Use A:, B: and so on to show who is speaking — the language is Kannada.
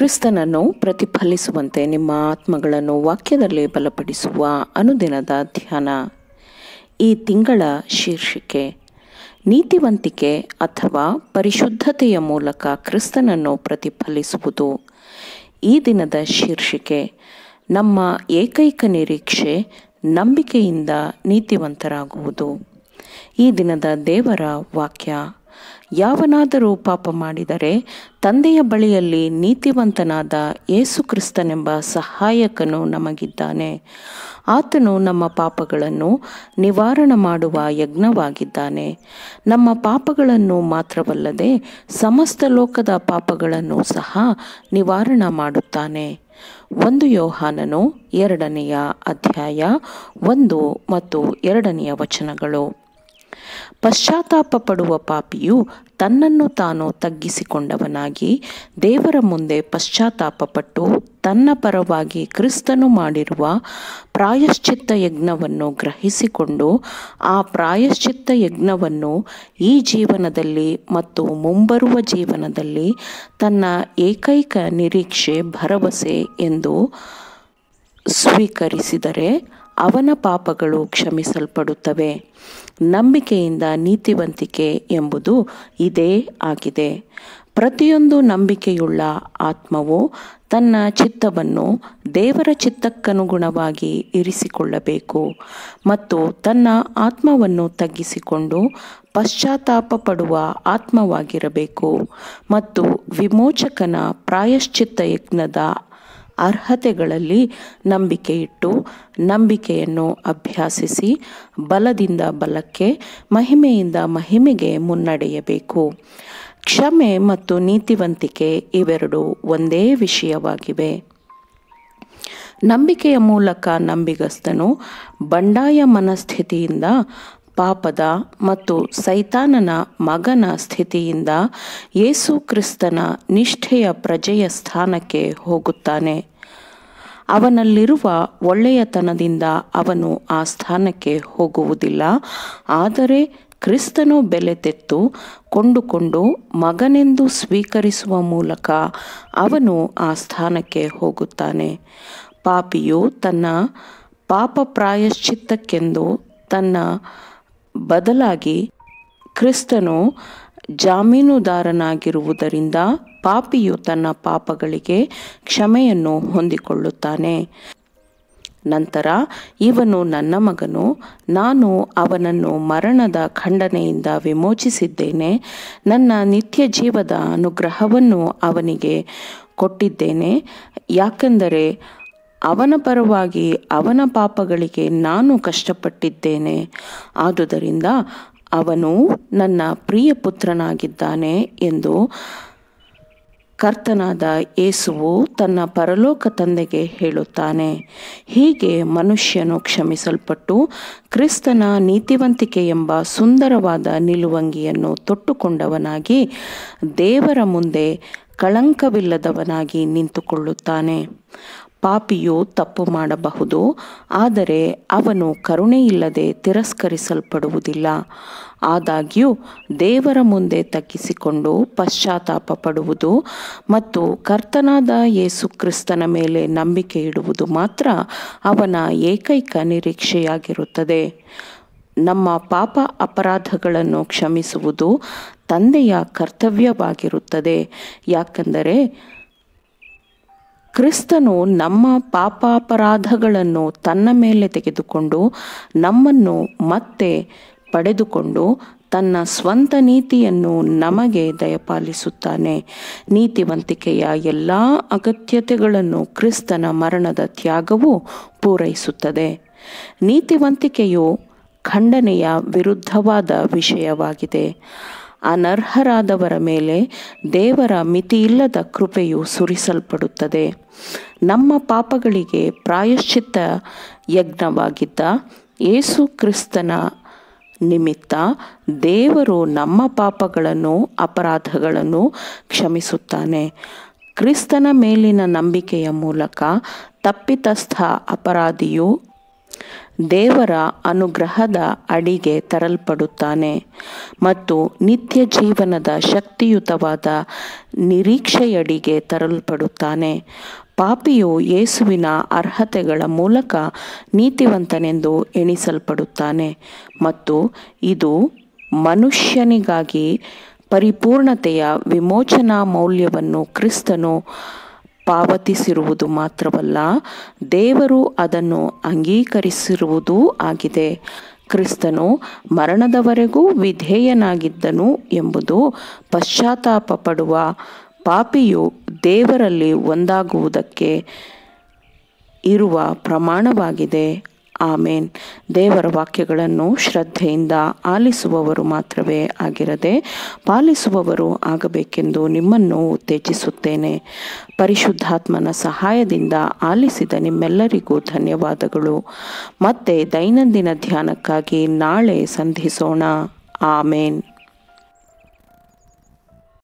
A: ಕ್ರಿಸ್ತನನ್ನು ಪ್ರತಿಫಲಿಸುವಂತೆ ನಿಮ್ಮ ಆತ್ಮಗಳನ್ನು ವಾಕ್ಯದಲ್ಲಿ ಬಲಪಡಿಸುವ ಅನುದಿನದ ಧ್ಯಾನ. ಈ ತಿಂಗಳ ಶೀರ್ಷಿಕೆ ನೀತಿವಂತಿಕೆ ಅಥವಾ ಪರಿಶುದ್ಧತೆಯ ಮೂಲಕ ಕ್ರಿಸ್ತನನ್ನು ಪ್ರತಿಫಲಿಸುವುದು. ಈ ದಿನದ ಶೀರ್ಷಿಕೆ ನಮ್ಮ ಏಕೈಕ ನಿರೀಕ್ಷೆ ನಂಬಿಕೆಯಿಂದ ನೀತಿವಂತರಾಗುವುದು. ಈ ದಿನದ ದೇವರ ವಾಕ್ಯ, ಯಾವನಾದರೂ ಪಾಪ ಮಾಡಿದರೆ ತಂದೆಯ ಬಳಿಯಲ್ಲಿ ನೀತಿವಂತನಾದ ಯೇಸು ಕ್ರಿಸ್ತನೆಂಬ ಸಹಾಯಕನು ನಮಗಿದ್ದಾನೆ. ಆತನು ನಮ್ಮ ಪಾಪಗಳನ್ನು ನಿವಾರಣೆ ಮಾಡುವ ಯಜ್ಞವಾಗಿದ್ದಾನೆ. ನಮ್ಮ ಪಾಪಗಳನ್ನು ಮಾತ್ರವಲ್ಲದೆ ಸಮಸ್ತ ಲೋಕದ ಪಾಪಗಳನ್ನು ಸಹ ನಿವಾರಣೆ ಮಾಡುತ್ತಾನೆ. 1 ಯೋಹಾನನು 2ನೇ ಅಧ್ಯಾಯ 1 ಮತ್ತು 2ನೇ ವಚನಗಳು. ಪಶ್ಚಾತ್ತಾಪ ಪಡುವ ಪಾಪಿಯು ತನ್ನನ್ನು ತಾನು ತಗ್ಗಿಸಿಕೊಂಡವನಾಗಿ ದೇವರ ಮುಂದೆ ಪಶ್ಚಾತ್ತಾಪಪಟ್ಟು ತನ್ನ ಪರವಾಗಿ ಕ್ರಿಸ್ತನು ಮಾಡಿರುವ ಪ್ರಾಯಶ್ಚಿತ್ತ ಯಜ್ಞವನ್ನು ಗ್ರಹಿಸಿಕೊಂಡು ಆ ಪ್ರಾಯಶ್ಚಿತ್ತ ಯಜ್ಞವನ್ನು ಈ ಜೀವನದಲ್ಲಿ ಮತ್ತು ಮುಂಬರುವ ಜೀವನದಲ್ಲಿ ತನ್ನ ಏಕೈಕ ನಿರೀಕ್ಷೆ ಭರವಸೆ ಎಂದು ಸ್ವೀಕರಿಸಿದರೆ ಅವನ ಪಾಪಗಳು ಕ್ಷಮಿಸಲ್ಪಡುತ್ತವೆ. ನಂಬಿಕೆಯಿಂದ ನೀತಿವಂತಿಕೆ ಎಂಬುದು ಇದೇ ಆಗಿದೆ. ಪ್ರತಿಯೊಂದು ನಂಬಿಕೆಯುಳ್ಳ ಆತ್ಮವು ತನ್ನ ಚಿತ್ತವನ್ನು ದೇವರ ಚಿತ್ತಕ್ಕನುಗುಣವಾಗಿ ಇರಿಸಿಕೊಳ್ಳಬೇಕು ಮತ್ತು ತನ್ನ ಆತ್ಮವನ್ನು ತಗ್ಗಿಸಿಕೊಂಡು ಪಶ್ಚಾತ್ತಾಪ ಪಡುವ ಆತ್ಮವಾಗಿರಬೇಕು ಮತ್ತು ವಿಮೋಚಕನ ಪ್ರಾಯಶ್ಚಿತ್ತ ಯಜ್ಞದ ಅರ್ಹತೆಗಳಲ್ಲಿ ನಂಬಿಕೆ ಇಟ್ಟು ನಂಬಿಕೆಯನ್ನು ಅಭ್ಯಾಸಿಸಿ ಬಲದಿಂದ ಬಲಕ್ಕೆ ಮಹಿಮೆಯಿಂದ ಮಹಿಮೆಗೆ ಮುನ್ನಡೆಯಬೇಕು. ಕ್ಷಮೆ ಮತ್ತು ನೀತಿವಂತಿಕೆ ಇವೆರಡು ಒಂದೇ ವಿಷಯವಾಗಿವೆ. ನಂಬಿಕೆಯ ಮೂಲಕ ನಂಬಿಗಸ್ತನು ಬಂಡಾಯ ಮನಸ್ಥಿತಿಯಿಂದ ಪಾಪದ ಮತ್ತು ಸೈತಾನನ ಮಗನ ಸ್ಥಿತಿಯಿಂದ ಯೇಸು ಕ್ರಿಸ್ತನ ನಿಷ್ಠೆಯ ಪ್ರಜೆಯ ಸ್ಥಾನಕ್ಕೆ ಹೋಗುತ್ತಾನೆ. ಅವನಲ್ಲಿರುವ ಒಳ್ಳೆಯತನದಿಂದ ಅವನು ಆ ಸ್ಥಾನಕ್ಕೆ ಹೋಗುವುದಿಲ್ಲ, ಆದರೆ ಕ್ರಿಸ್ತನು ಬೆಲೆ ತೆತ್ತು ಕೊಂಡುಕೊಂಡು ಮಗನೆಂದು ಸ್ವೀಕರಿಸುವ ಮೂಲಕ ಅವನು ಆ ಸ್ಥಾನಕ್ಕೆ ಹೋಗುತ್ತಾನೆ. ಪಾಪಿಯು ತನ್ನ ಪಾಪ ಪ್ರಾಯಶ್ಚಿತ್ತಕ್ಕೆಂದು ತನ್ನ ಬದಲಾಗಿ ಕ್ರಿಸ್ತನು ಜಾಮೀನುದಾರನಾಗಿರುವುದರಿಂದ ಪಾಪಿಯು ತನ್ನ ಪಾಪಗಳಿಗೆ ಕ್ಷಮೆಯನ್ನು ಹೊಂದಿಕೊಳ್ಳುತ್ತಾನೆ. ನಂತರ ಇವನು ನನ್ನ ಮಗನು, ನಾನು ಅವನನ್ನು ಮರಣದ ಖಂಡನೆಯಿಂದ ವಿಮೋಚಿಸಿದ್ದೇನೆ, ನನ್ನ ನಿತ್ಯ ಜೀವದ ಅನುಗ್ರಹವನ್ನು ಅವನಿಗೆ ಕೊಟ್ಟಿದ್ದೇನೆ, ಯಾಕೆಂದರೆ ಅವನ ಪರವಾಗಿ ಅವನ ಪಾಪಗಳಿಗೆ ನಾನು ಕಷ್ಟಪಟ್ಟಿದ್ದೇನೆ. ಆದುದರಿಂದ ಅವನು ನನ್ನ ಪ್ರಿಯ ಪುತ್ರನಾಗಿದ್ದಾನೆ ಎಂದು ಕರ್ತನಾದ ಯೇಸುವು ತನ್ನ ಪರಲೋಕ ತಂದೆಗೆ ಹೇಳುತ್ತಾನೆ. ಹೀಗೆ ಮನುಷ್ಯನು ಕ್ಷಮಿಸಲ್ಪಟ್ಟು ಕ್ರಿಸ್ತನ ನೀತಿವಂತಿಕೆ ಎಂಬ ಸುಂದರವಾದ ನಿಲುವಂಗಿಯನ್ನು ತೊಟ್ಟುಕೊಂಡವನಾಗಿ ದೇವರ ಮುಂದೆ ಕಳಂಕವಿಲ್ಲದವನಾಗಿ ನಿಂತುಕೊಳ್ಳುತ್ತಾನೆ. ಪಾಪಿಯು ತಪ್ಪು ಮಾಡಬಹುದು, ಆದರೆ ಅವನು ಕರುಣೆಯಿಲ್ಲದೆ ತಿರಸ್ಕರಿಸಲ್ಪಡುವುದಿಲ್ಲ. ಆದಾಗ್ಯೂ ದೇವರ ಮುಂದೆ ತಗ್ಗಿಸಿಕೊಂಡು ಪಶ್ಚಾತ್ತಾಪ ಪಡುವುದು ಮತ್ತು ಕರ್ತನಾದ ಯೇಸು ಕ್ರಿಸ್ತನ ಮೇಲೆ ನಂಬಿಕೆ ಇಡುವುದು ಮಾತ್ರ ಅವನ ಏಕೈಕ ನಿರೀಕ್ಷೆಯಾಗಿರುತ್ತದೆ. ನಮ್ಮ ಪಾಪ ಅಪರಾಧಗಳನ್ನು ಕ್ಷಮಿಸುವುದು ತಂದೆಯ ಕರ್ತವ್ಯವಾಗಿರುತ್ತದೆ, ಯಾಕೆಂದರೆ ಕ್ರಿಸ್ತನು ನಮ್ಮ ಪಾಪಾಪರಾಧಗಳನ್ನು ತನ್ನ ಮೇಲೆ ತೆಗೆದುಕೊಂಡು ನಮ್ಮನ್ನು ಮತ್ತೆ ಪಡೆದುಕೊಂಡು ತನ್ನ ಸ್ವಂತ ನೀತಿಯನ್ನು ನಮಗೆ ದಯಪಾಲಿಸುತ್ತಾನೆ. ನೀತಿವಂತಿಕೆಯ ಎಲ್ಲ ಅಗತ್ಯತೆಗಳನ್ನು ಕ್ರಿಸ್ತನ ಮರಣದ ತ್ಯಾಗವು ಪೂರೈಸುತ್ತದೆ. ನೀತಿವಂತಿಕೆಯು ಖಂಡನೆಯ ವಿರುದ್ಧವಾದ ವಿಷಯವಾಗಿದೆ. ಅನರ್ಹರಾದವರ ಮೇಲೆ ದೇವರ ಮಿತಿಯಿಲ್ಲದ ಕೃಪೆಯು ಸುರಿಸಲ್ಪಡುತ್ತದೆ. ನಮ್ಮ ಪಾಪಗಳಿಗೆ ಪ್ರಾಯಶ್ಚಿತ್ತ ಯಜ್ಞವಾಗಿದ್ದ ಯೇಸು ಕ್ರಿಸ್ತನ ನಿಮಿತ್ತ ದೇವರು ನಮ್ಮ ಪಾಪಗಳನ್ನು ಅಪರಾಧಗಳನ್ನು ಕ್ಷಮಿಸುತ್ತಾನೆ. ಕ್ರಿಸ್ತನ ಮೇಲಿನ ನಂಬಿಕೆಯ ಮೂಲಕ ತಪ್ಪಿತಸ್ಥ ಅಪರಾಧಿಯು ದೇವರ ಅನುಗ್ರಹದ ಅಡಿಗೆ ತರಲ್ಪಡುತ್ತಾನೆ ಮತ್ತು ನಿತ್ಯ ಜೀವನದ ಶಕ್ತಿಯುತವಾದ ನಿರೀಕ್ಷೆಯಡಿಗೆ ತರಲ್ಪಡುತ್ತಾನೆ. ಪಾಪಿಯು ಯೇಸುವಿನ ಅರ್ಹತೆಗಳ ಮೂಲಕ ನೀತಿವಂತನೆಂದು ಎಣಿಸಲ್ಪಡುತ್ತಾನೆ ಮತ್ತು ಇದು ಮನುಷ್ಯನಿಗಾಗಿ ಪರಿಪೂರ್ಣತೆಯ ವಿಮೋಚನಾ ಮೌಲ್ಯವನ್ನು ಕ್ರಿಸ್ತನು ಪಾವತಿಸಿರುವುದು ಮಾತ್ರವಲ್ಲ, ದೇವರು ಅದನ್ನು ಅಂಗೀಕರಿಸಿರುವುದೂ ಆಗಿದೆ. ಕ್ರಿಸ್ತನು ಮರಣದವರೆಗೂ ವಿಧೇಯನಾಗಿದ್ದನು ಎಂಬುದು ಪಶ್ಚಾತ್ತಾಪ ಪಡುವ ಪಾಪಿಯು ದೇವರಲ್ಲಿ ಒಂದಾಗುವುದಕ್ಕೆ ಇರುವ ಪ್ರಮಾಣವಾಗಿದೆ. ಆಮೇನ್. ದೇವರ ವಾಕ್ಯಗಳನ್ನು ಶ್ರದ್ಧೆಯಿಂದ ಆಲಿಸುವವರು ಮಾತ್ರವೇ ಆಗಿರದೆ ಪಾಲಿಸುವವರು ಆಗಬೇಕೆಂದು ನಿಮ್ಮನ್ನು ಉತ್ತೇಜಿಸುತ್ತೇನೆ. ಪರಿಶುದ್ಧಾತ್ಮನ ಸಹಾಯದಿಂದ ಆಲಿಸಿದ ನಿಮ್ಮೆಲ್ಲರಿಗೂ ಧನ್ಯವಾದಗಳು. ಮತ್ತೆ ದೈನಂದಿನ ಧ್ಯಾನಕ್ಕಾಗಿ ನಾಳೆ ಸಂಧಿಸೋಣ. ಆಮೇನ್.